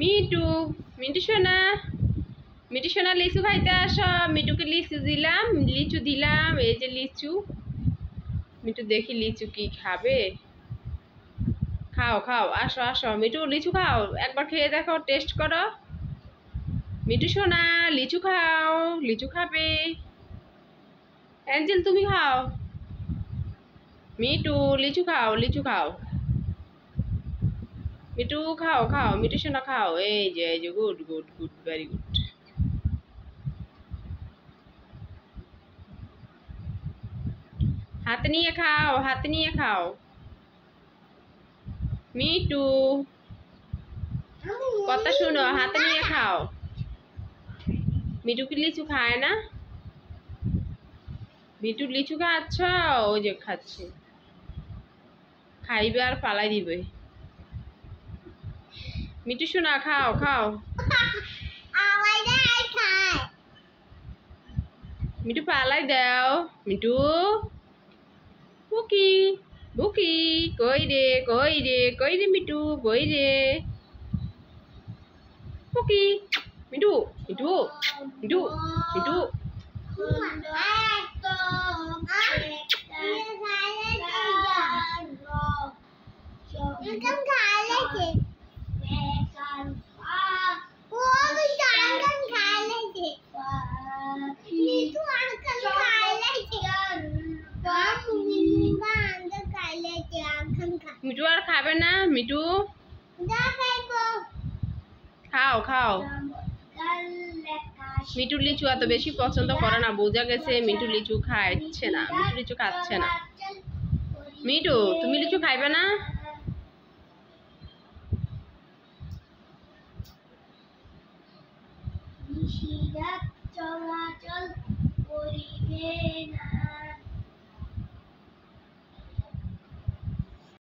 Me too, me too সোনা, me too সোনা লিচু খাইতে আসো। মিটুকে লিচু দিলাম, এই যে লিচু। মিটু দেখি লিচু কি খাবে। খাও খাও, আসো আসো মিটু, লিচু খাও, একবার খেয়ে দেখো, টেস্ট করো। মিটু সোনা লিচু খাও, লিচু খাবে। অ্যাঞ্জেল তুমি খাও। মিটু লিচু খাও, লিচু খাও। মিটু খাও খাও, মিটু সোনা খাও, এই যে good good good, very good. হাতে নিয়ে খাও, হাতে নিয়ে খাও। মিটু কথা শুনো, হাতে নিয়ে খাও। মিটু কি লিচু খায় না? মিটু লিচু খাচ্ছ? ওই যে খাচ্ছে, খাইবে আর পালাই দিবে। মিটু সোনা খাও খাও। মিটু পালাই দাও। মিটু বুকি বুকি, কই রে কই রে কই রে মিটু, কই রে বুকি। মিটু মিটু মিটু মিটু। মিটু আর খাবে না? মিটু খাও খাও। মিটু লিচু এত বেশি পছন্দ করে না, বোঝা গেছে। মিটু লিচু খাচ্ছে না, মিটু লিচু খাচ্ছে না। মিটু তুমি লিচু খাইবে না?